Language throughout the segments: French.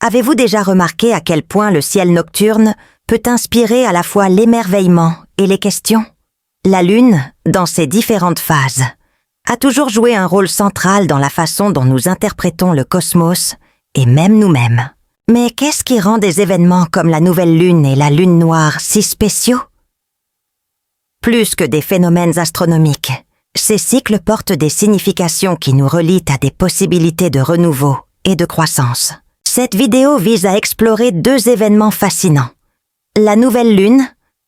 Avez-vous déjà remarqué à quel point le ciel nocturne peut inspirer à la fois l'émerveillement et les questions? La Lune, dans ses différentes phases, a toujours joué un rôle central dans la façon dont nous interprétons le cosmos et même nous-mêmes. Mais qu'est-ce qui rend des événements comme la nouvelle Lune et la Lune noire si spéciaux? Plus que des phénomènes astronomiques, ces cycles portent des significations qui nous relient à des possibilités de renouveau et de croissance. Cette vidéo vise à explorer deux événements fascinants. La nouvelle Lune,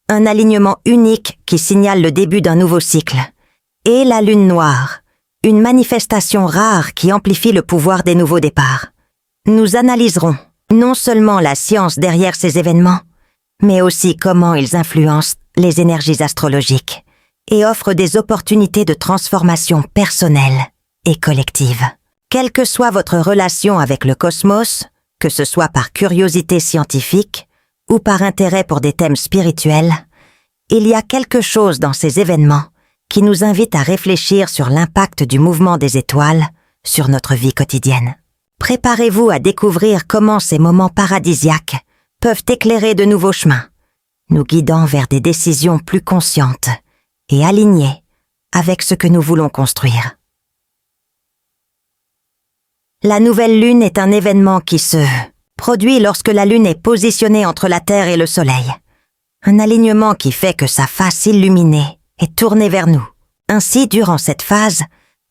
un alignement unique qui signale le début d'un nouveau cycle, et la Lune noire, une manifestation rare qui amplifie le pouvoir des nouveaux départs. Nous analyserons non seulement la science derrière ces événements, mais aussi comment ils influencent les énergies astrologiques et offrent des opportunités de transformation personnelle et collective. Quelle que soit votre relation avec le cosmos, que ce soit par curiosité scientifique ou par intérêt pour des thèmes spirituels, il y a quelque chose dans ces événements qui nous invite à réfléchir sur l'impact du mouvement des étoiles sur notre vie quotidienne. Préparez-vous à découvrir comment ces moments paradisiaques peuvent éclairer de nouveaux chemins, nous guidant vers des décisions plus conscientes et alignées avec ce que nous voulons construire. La nouvelle Lune est un événement qui se produit lorsque la Lune est positionnée entre la Terre et le Soleil. Un alignement qui fait que sa face illuminée est tournée vers nous. Ainsi, durant cette phase,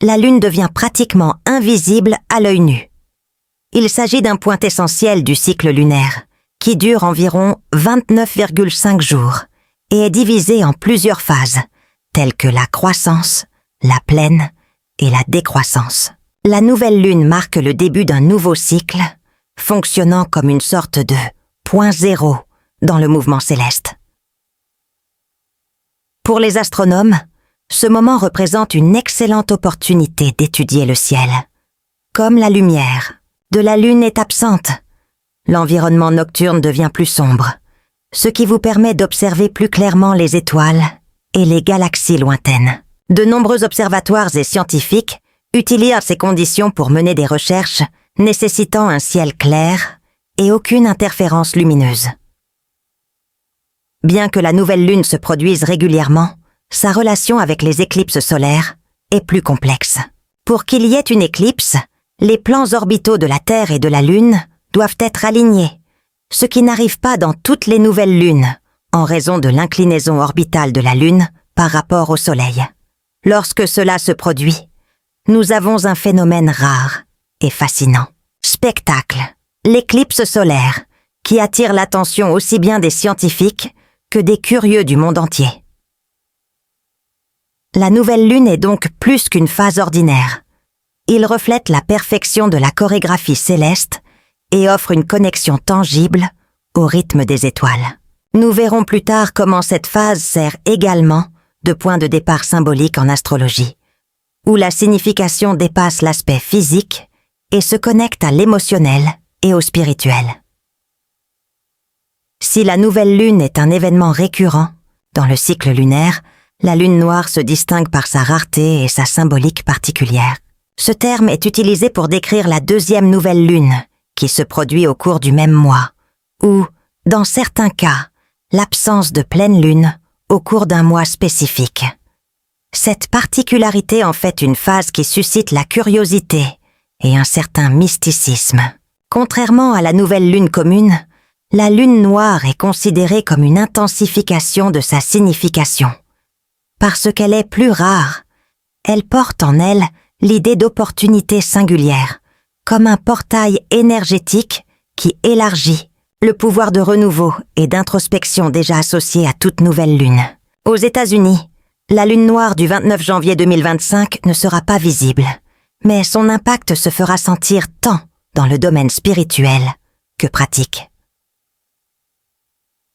la Lune devient pratiquement invisible à l'œil nu. Il s'agit d'un point essentiel du cycle lunaire, qui dure environ 29,5 jours et est divisé en plusieurs phases, telles que la croissance, la pleine et la décroissance. La nouvelle Lune marque le début d'un nouveau cycle, fonctionnant comme une sorte de point zéro dans le mouvement céleste. Pour les astronomes, ce moment représente une excellente opportunité d'étudier le ciel. Comme la lumière de la Lune est absente, l'environnement nocturne devient plus sombre, ce qui vous permet d'observer plus clairement les étoiles et les galaxies lointaines. De nombreux observatoires et scientifiques utilisent ces conditions pour mener des recherches nécessitant un ciel clair et aucune interférence lumineuse. Bien que la nouvelle Lune se produise régulièrement, sa relation avec les éclipses solaires est plus complexe. Pour qu'il y ait une éclipse, les plans orbitaux de la Terre et de la Lune doivent être alignés, ce qui n'arrive pas dans toutes les nouvelles lunes, en raison de l'inclinaison orbitale de la Lune par rapport au Soleil. Lorsque cela se produit, nous avons un phénomène rare et fascinant. Spectacle, l'éclipse solaire, qui attire l'attention aussi bien des scientifiques que des curieux du monde entier. La nouvelle Lune est donc plus qu'une phase ordinaire. Il reflète la perfection de la chorégraphie céleste et offre une connexion tangible au rythme des étoiles. Nous verrons plus tard comment cette phase sert également de point de départ symbolique en astrologie, où la signification dépasse l'aspect physique et se connecte à l'émotionnel et au spirituel. Si la nouvelle Lune est un événement récurrent dans le cycle lunaire, la Lune noire se distingue par sa rareté et sa symbolique particulière. Ce terme est utilisé pour décrire la deuxième nouvelle Lune, qui se produit au cours du même mois, ou, dans certains cas, l'absence de pleine Lune au cours d'un mois spécifique. Cette particularité en fait une phase qui suscite la curiosité et un certain mysticisme. Contrairement à la nouvelle Lune commune, la Lune noire est considérée comme une intensification de sa signification. Parce qu'elle est plus rare, elle porte en elle l'idée d'opportunité singulière, comme un portail énergétique qui élargit le pouvoir de renouveau et d'introspection déjà associé à toute nouvelle Lune. Aux États-Unis, la Lune noire du 29 janvier 2025 ne sera pas visible, mais son impact se fera sentir tant dans le domaine spirituel que pratique.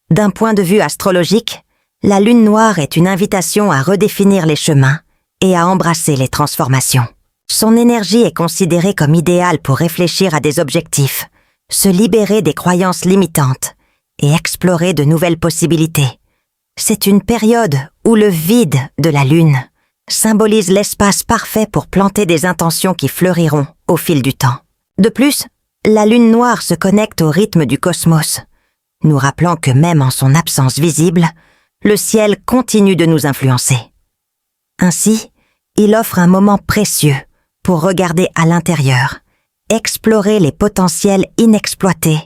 D'un point de vue astrologique, la Lune noire est une invitation à redéfinir les chemins et à embrasser les transformations. Son énergie est considérée comme idéale pour réfléchir à des objectifs, se libérer des croyances limitantes et explorer de nouvelles possibilités. C'est une période où le vide de la Lune symbolise l'espace parfait pour planter des intentions qui fleuriront au fil du temps. De plus, La lune noire se connecte au rythme du cosmos, nous rappelant que même en son absence visible, le ciel continue de nous influencer. Ainsi, il offre un moment précieux pour regarder à l'intérieur, explorer les potentiels inexploités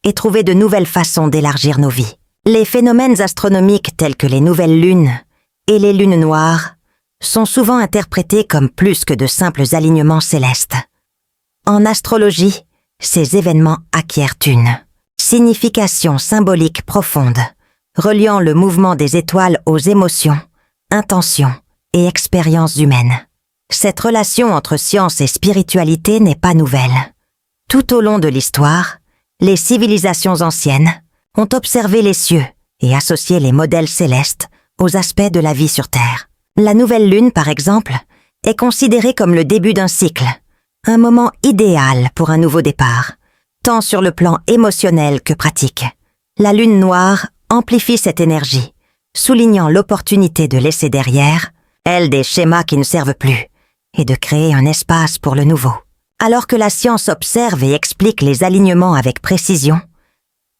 et trouver de nouvelles façons d'élargir nos vies. Les phénomènes astronomiques tels que les nouvelles lunes et les lunes noires sont souvent interprétés comme plus que de simples alignements célestes. En astrologie, ces événements acquièrent une signification symbolique profonde, reliant le mouvement des étoiles aux émotions, intentions et expériences humaines. Cette relation entre science et spiritualité n'est pas nouvelle. Tout au long de l'histoire, les civilisations anciennes ont observé les cieux et associé les modèles célestes aux aspects de la vie sur Terre. La nouvelle lune, par exemple, est considérée comme le début d'un cycle, un moment idéal pour un nouveau départ, tant sur le plan émotionnel que pratique. La lune noire amplifie cette énergie, soulignant l'opportunité de laisser derrière, elle, des schémas qui ne servent plus, et de créer un espace pour le nouveau. Alors que la science observe et explique les alignements avec précision,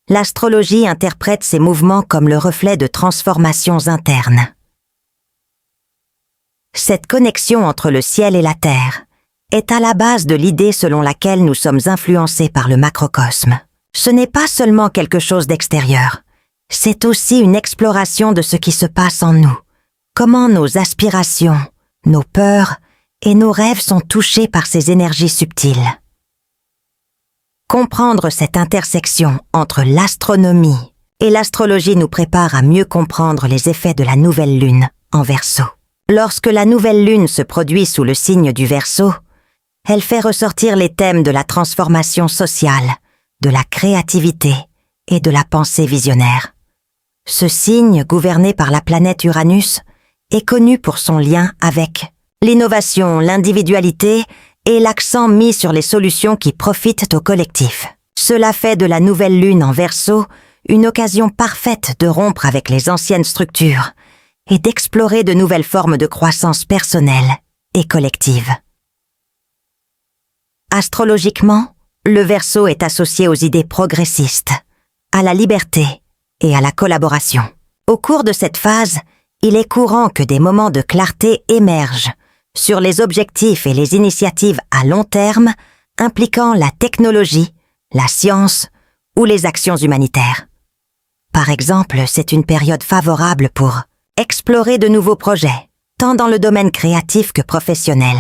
l'astrologie interprète ces mouvements comme le reflet de transformations internes. Cette connexion entre le ciel et la terre est à la base de l'idée selon laquelle nous sommes influencés par le macrocosme. Ce n'est pas seulement quelque chose d'extérieur, c'est aussi une exploration de ce qui se passe en nous, comment nos aspirations, nos peurs et nos rêves sont touchés par ces énergies subtiles. Comprendre cette intersection entre l'astronomie et l'astrologie nous prépare à mieux comprendre les effets de la nouvelle lune en Verseau. Lorsque la nouvelle lune se produit sous le signe du Verseau, elle fait ressortir les thèmes de la transformation sociale, de la créativité et de la pensée visionnaire. Ce signe, gouverné par la planète Uranus, est connu pour son lien avec l'innovation, l'individualité et l'accent mis sur les solutions qui profitent au collectif. Cela fait de la nouvelle lune en Verseau une occasion parfaite de rompre avec les anciennes structures et d'explorer de nouvelles formes de croissance personnelle et collective. Astrologiquement, le Verseau est associé aux idées progressistes, à la liberté et à la collaboration. Au cours de cette phase, il est courant que des moments de clarté émergent sur les objectifs et les initiatives à long terme impliquant la technologie, la science ou les actions humanitaires. Par exemple, c'est une période favorable pour explorer de nouveaux projets, tant dans le domaine créatif que professionnel,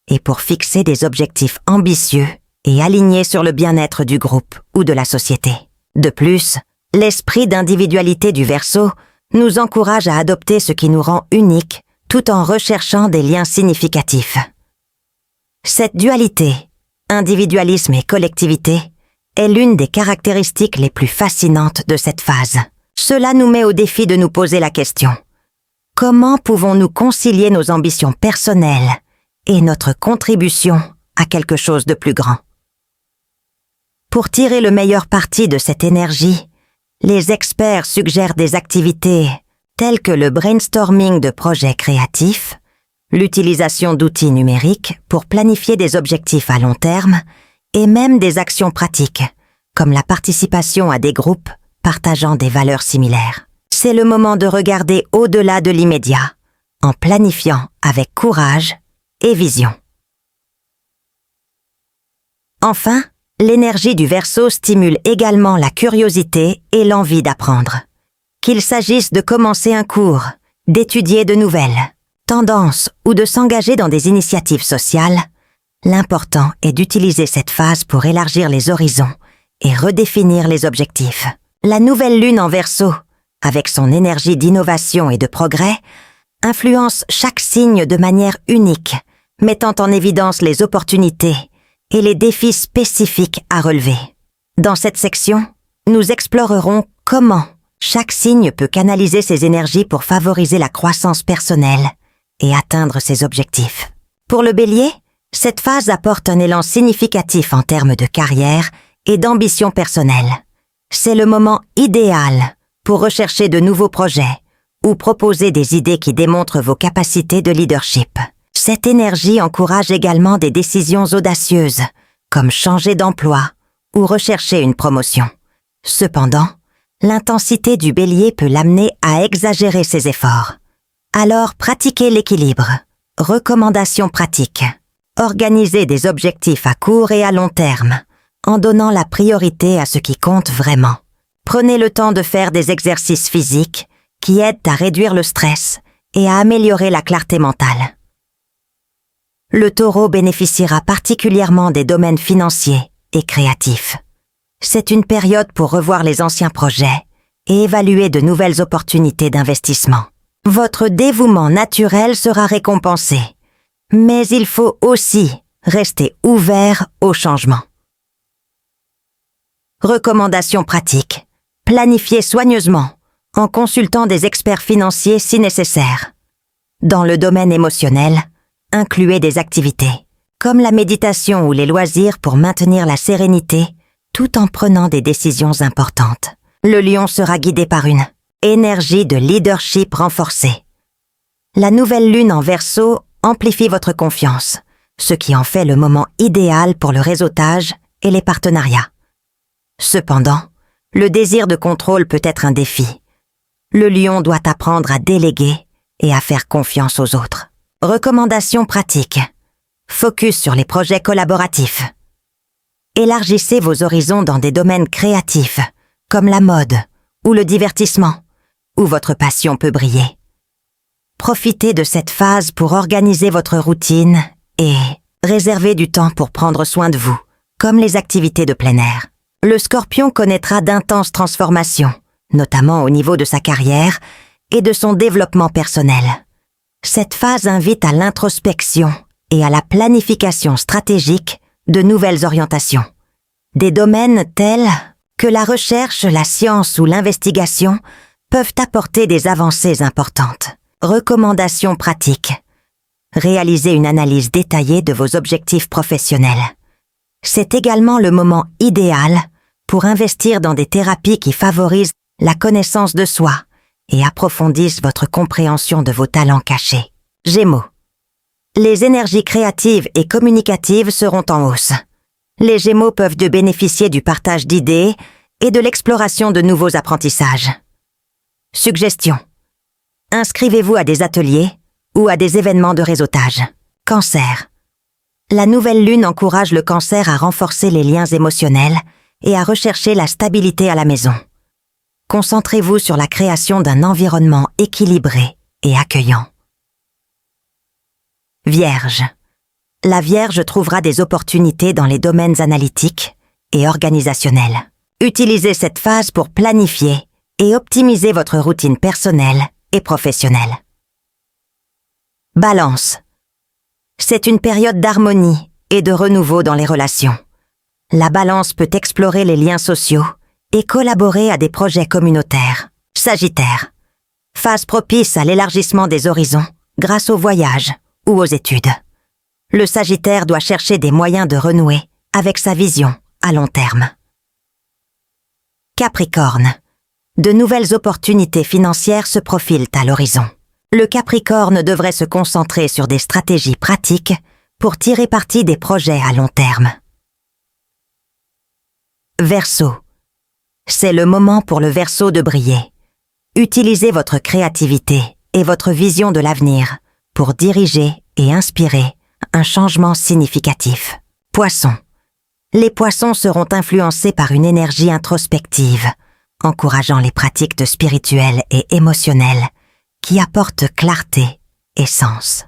et pour fixer des objectifs ambitieux et alignés sur le bien-être du groupe ou de la société. De plus, l'esprit d'individualité du Verseau nous encourage à adopter ce qui nous rend uniques tout en recherchant des liens significatifs. Cette dualité, individualisme et collectivité, est l'une des caractéristiques les plus fascinantes de cette phase. Cela nous met au défi de nous poser la question: comment pouvons-nous concilier nos ambitions personnelles et notre contribution à quelque chose de plus grand? Pour tirer le meilleur parti de cette énergie, les experts suggèrent des activités telles que le brainstorming de projets créatifs, l'utilisation d'outils numériques pour planifier des objectifs à long terme et même des actions pratiques, comme la participation à des groupes partageant des valeurs similaires. C'est le moment de regarder au-delà de l'immédiat, en planifiant avec courage et vision. Enfin, l'énergie du Verseau stimule également la curiosité et l'envie d'apprendre. Qu'il s'agisse de commencer un cours, d'étudier de nouvelles tendances ou de s'engager dans des initiatives sociales, l'important est d'utiliser cette phase pour élargir les horizons et redéfinir les objectifs. La nouvelle lune en Verseau, avec son énergie d'innovation et de progrès, influence chaque signe de manière unique, mettant en évidence les opportunités et les défis spécifiques à relever. Dans cette section, nous explorerons comment chaque signe peut canaliser ses énergies pour favoriser la croissance personnelle et atteindre ses objectifs. Pour le Bélier, cette phase apporte un élan significatif en termes de carrière et d'ambition personnelle. C'est le moment idéal pour rechercher de nouveaux projets ou proposer des idées qui démontrent vos capacités de leadership. Cette énergie encourage également des décisions audacieuses, comme changer d'emploi ou rechercher une promotion. Cependant, l'intensité du Bélier peut l'amener à exagérer ses efforts. Alors pratiquez l'équilibre. Recommandations pratiques. Organisez des objectifs à court et à long terme, en donnant la priorité à ce qui compte vraiment. Prenez le temps de faire des exercices physiques qui aident à réduire le stress et à améliorer la clarté mentale. Le Taureau bénéficiera particulièrement des domaines financiers et créatifs. C'est une période pour revoir les anciens projets et évaluer de nouvelles opportunités d'investissement. Votre dévouement naturel sera récompensé, mais il faut aussi rester ouvert au changement. Recommandations pratiques. Planifiez soigneusement, en consultant des experts financiers si nécessaire. Dans le domaine émotionnel, incluez des activités, comme la méditation ou les loisirs pour maintenir la sérénité, tout en prenant des décisions importantes. Le Lion sera guidé par une énergie de leadership renforcée. La nouvelle lune en Verseau amplifie votre confiance, ce qui en fait le moment idéal pour le réseautage et les partenariats. Cependant, le désir de contrôle peut être un défi. Le Lion doit apprendre à déléguer et à faire confiance aux autres. Recommandations pratiques. Focus sur les projets collaboratifs. Élargissez vos horizons dans des domaines créatifs, comme la mode ou le divertissement, où votre passion peut briller. Profitez de cette phase pour organiser votre routine et réservez du temps pour prendre soin de vous, comme les activités de plein air. Le Scorpion connaîtra d'intenses transformations, notamment au niveau de sa carrière et de son développement personnel. Cette phase invite à l'introspection et à la planification stratégique de nouvelles orientations. Des domaines tels que la recherche, la science ou l'investigation peuvent apporter des avancées importantes. Recommandations pratiques. Réalisez une analyse détaillée de vos objectifs professionnels. C'est également le moment idéal pour investir dans des thérapies qui favorisent la connaissance de soi et approfondissent votre compréhension de vos talents cachés. Gémeaux. Les énergies créatives et communicatives seront en hausse. Les Gémeaux peuvent bénéficier du partage d'idées et de l'exploration de nouveaux apprentissages. Suggestions. Inscrivez-vous à des ateliers ou à des événements de réseautage. Cancer. La nouvelle lune encourage le Cancer à renforcer les liens émotionnels et à rechercher la stabilité à la maison. Concentrez-vous sur la création d'un environnement équilibré et accueillant. Vierge. La Vierge trouvera des opportunités dans les domaines analytiques et organisationnels. Utilisez cette phase pour planifier et optimiser votre routine personnelle et professionnelle. Balance. C'est une période d'harmonie et de renouveau dans les relations. La Balance peut explorer les liens sociaux et collaborer à des projets communautaires. Sagittaire. Phase propice à l'élargissement des horizons grâce au voyage ou aux études. Le Sagittaire doit chercher des moyens de renouer avec sa vision à long terme. Capricorne. De nouvelles opportunités financières se profilent à l'horizon. Le Capricorne devrait se concentrer sur des stratégies pratiques pour tirer parti des projets à long terme. Verseau. C'est le moment pour le Verseau de briller. Utilisez votre créativité et votre vision de l'avenir pour diriger et inspirer un changement significatif. Poisson. Les Poissons seront influencés par une énergie introspective, encourageant les pratiques spirituelles et émotionnelles qui apportent clarté et sens.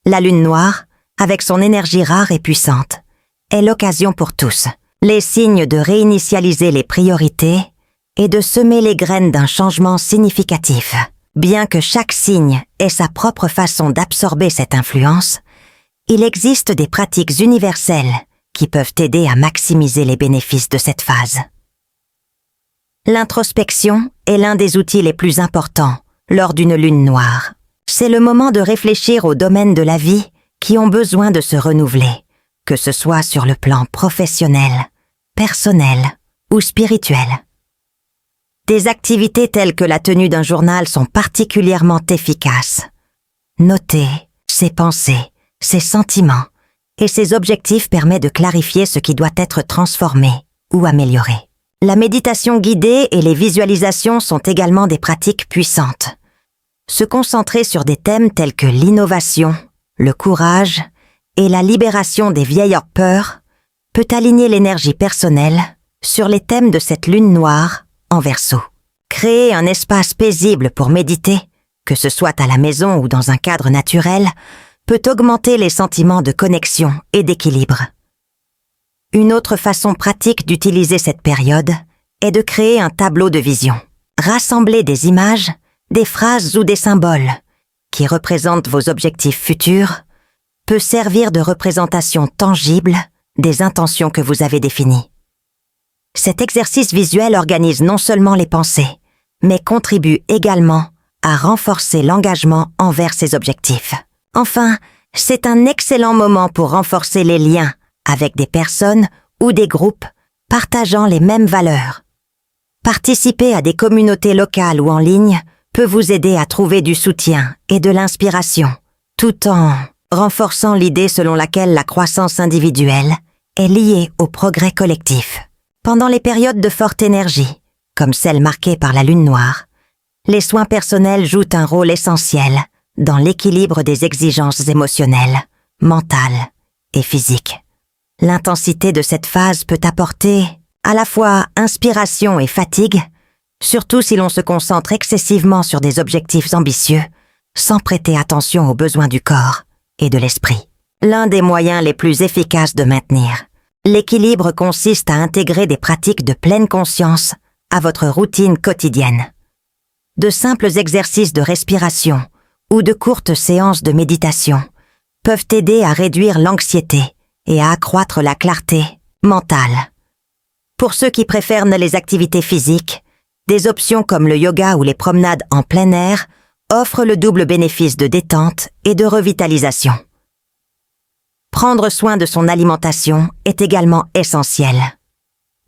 La lune noire, avec son énergie rare et puissante, est l'occasion pour tous, les signes de réinitialiser les priorités et de semer les graines d'un changement significatif. Bien que chaque signe ait sa propre façon d'absorber cette influence, il existe des pratiques universelles qui peuvent aider à maximiser les bénéfices de cette phase. L'introspection est l'un des outils les plus importants lors d'une lune noire. C'est le moment de réfléchir aux domaines de la vie qui ont besoin de se renouveler, que ce soit sur le plan professionnel, personnel ou spirituel. Des activités telles que la tenue d'un journal sont particulièrement efficaces. Notez ses pensées, ses sentiments et ces objectifs permettent de clarifier ce qui doit être transformé ou amélioré. La méditation guidée et les visualisations sont également des pratiques puissantes. Se concentrer sur des thèmes tels que l'innovation, le courage et la libération des vieilles peurs peut aligner l'énergie personnelle sur les thèmes de cette lune noire en Verseau. Créer un espace paisible pour méditer, que ce soit à la maison ou dans un cadre naturel, peut augmenter les sentiments de connexion et d'équilibre. Une autre façon pratique d'utiliser cette période est de créer un tableau de vision. Rassembler des images, des phrases ou des symboles qui représentent vos objectifs futurs peut servir de représentation tangible des intentions que vous avez définies. Cet exercice visuel organise non seulement les pensées, mais contribue également à renforcer l'engagement envers ces objectifs. Enfin, c'est un excellent moment pour renforcer les liens avec des personnes ou des groupes partageant les mêmes valeurs. Participer à des communautés locales ou en ligne peut vous aider à trouver du soutien et de l'inspiration, tout en renforçant l'idée selon laquelle la croissance individuelle est liée au progrès collectif. Pendant les périodes de forte énergie, comme celle marquée par la lune noire, les soins personnels jouent un rôle essentiel dans l'équilibre des exigences émotionnelles, mentales et physiques. L'intensité de cette phase peut apporter à la fois inspiration et fatigue, surtout si l'on se concentre excessivement sur des objectifs ambitieux, sans prêter attention aux besoins du corps et de l'esprit. L'un des moyens les plus efficaces de maintenir l'équilibre consiste à intégrer des pratiques de pleine conscience à votre routine quotidienne. De simples exercices de respiration ou de courtes séances de méditation peuvent aider à réduire l'anxiété et à accroître la clarté mentale. Pour ceux qui préfèrent les activités physiques, des options comme le yoga ou les promenades en plein air offrent le double bénéfice de détente et de revitalisation. Prendre soin de son alimentation est également essentiel.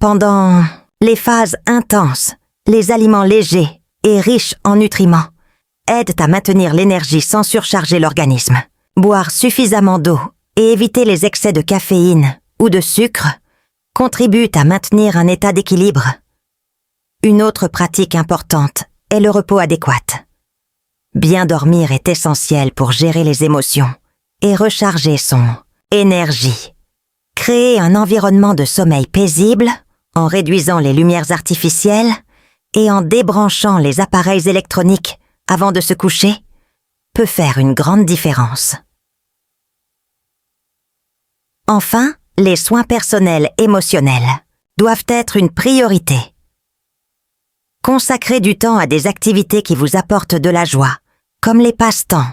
Pendant les phases intenses, les aliments légers et riches en nutriments aident à maintenir l'énergie sans surcharger l'organisme. Boire suffisamment d'eau et éviter les excès de caféine ou de sucre contribuent à maintenir un état d'équilibre. Une autre pratique importante est le repos adéquat. Bien dormir est essentiel pour gérer les émotions et recharger son énergie. Créer un environnement de sommeil paisible en réduisant les lumières artificielles et en débranchant les appareils électroniques avant de se coucher peut faire une grande différence. Enfin, les soins personnels émotionnels doivent être une priorité. Consacrez du temps à des activités qui vous apportent de la joie, comme les passe-temps,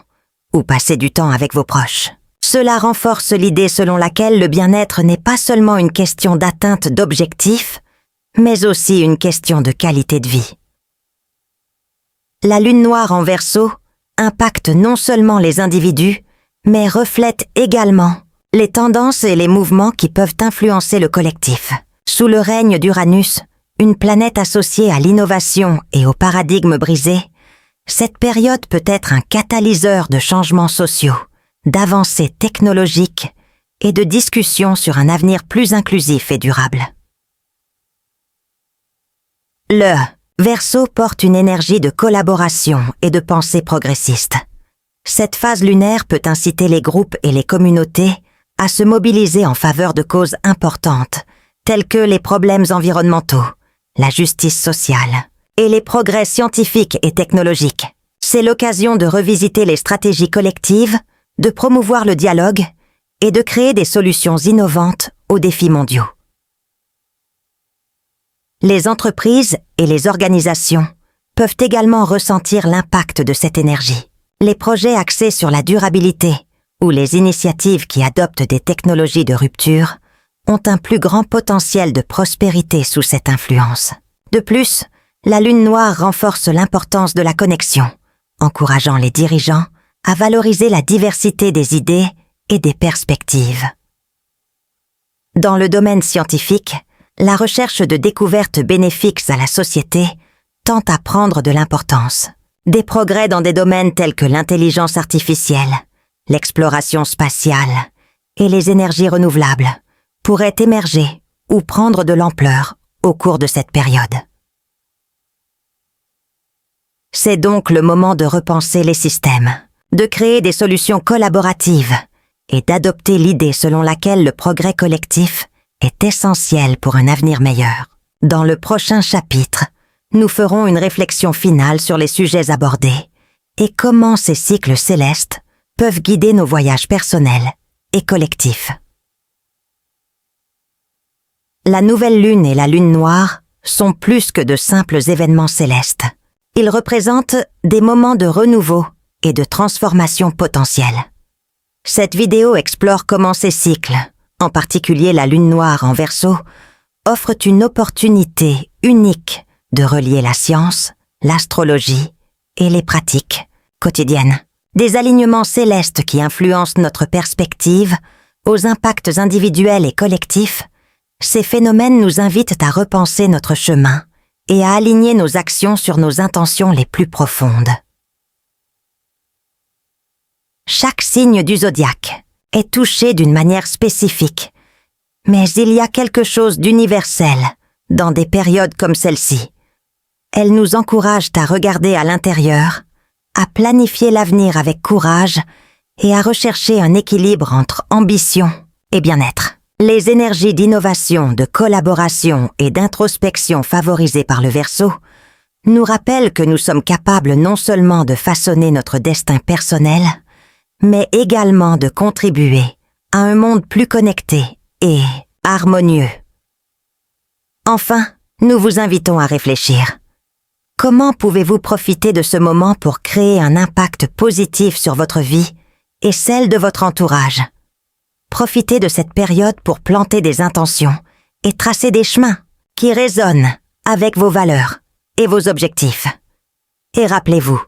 ou passer du temps avec vos proches. Cela renforce l'idée selon laquelle le bien-être n'est pas seulement une question d'atteinte d'objectifs, mais aussi une question de qualité de vie. La lune noire en Verseau impacte non seulement les individus, mais reflète également les tendances et les mouvements qui peuvent influencer le collectif. Sous le règne d'Uranus, une planète associée à l'innovation et au paradigme brisé, cette période peut être un catalyseur de changements sociaux, d'avancées technologiques et de discussions sur un avenir plus inclusif et durable. Le Verseau porte une énergie de collaboration et de pensée progressiste. Cette phase lunaire peut inciter les groupes et les communautés à se mobiliser en faveur de causes importantes, telles que les problèmes environnementaux, la justice sociale et les progrès scientifiques et technologiques. C'est l'occasion de revisiter les stratégies collectives, de promouvoir le dialogue et de créer des solutions innovantes aux défis mondiaux. Les entreprises et les organisations peuvent également ressentir l'impact de cette énergie. Les projets axés sur la durabilité ou les initiatives qui adoptent des technologies de rupture ont un plus grand potentiel de prospérité sous cette influence. De plus, la lune noire renforce l'importance de la connexion, encourageant les dirigeants à valoriser la diversité des idées et des perspectives. Dans le domaine scientifique, la recherche de découvertes bénéfiques à la société tend à prendre de l'importance. Des progrès dans des domaines tels que l'intelligence artificielle, l'exploration spatiale et les énergies renouvelables pourraient émerger ou prendre de l'ampleur au cours de cette période. C'est donc le moment de repenser les systèmes, de créer des solutions collaboratives et d'adopter l'idée selon laquelle le progrès collectif est essentiel pour un avenir meilleur. Dans le prochain chapitre, nous ferons une réflexion finale sur les sujets abordés et comment ces cycles célestes peuvent guider nos voyages personnels et collectifs. La nouvelle lune et la lune noire sont plus que de simples événements célestes. Ils représentent des moments de renouveau et de transformation potentielle. Cette vidéo explore comment ces cycles, en particulier la lune noire en Verseau, offrent une opportunité unique de relier la science, l'astrologie et les pratiques quotidiennes. Des alignements célestes qui influencent notre perspective aux impacts individuels et collectifs, ces phénomènes nous invitent à repenser notre chemin et à aligner nos actions sur nos intentions les plus profondes. Chaque signe du zodiaque est touché d'une manière spécifique, mais il y a quelque chose d'universel dans des périodes comme celle-ci. Elles nous encouragent à regarder à l'intérieur, à planifier l'avenir avec courage et à rechercher un équilibre entre ambition et bien-être. Les énergies d'innovation, de collaboration et d'introspection favorisées par le Verseau nous rappellent que nous sommes capables non seulement de façonner notre destin personnel, mais également de contribuer à un monde plus connecté et harmonieux. Enfin, nous vous invitons à réfléchir. Comment pouvez-vous profiter de ce moment pour créer un impact positif sur votre vie et celle de votre entourage? Profitez de cette période pour planter des intentions et tracer des chemins qui résonnent avec vos valeurs et vos objectifs. Et rappelez-vous,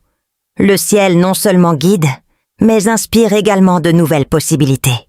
le ciel non seulement guide, mais inspire également de nouvelles possibilités.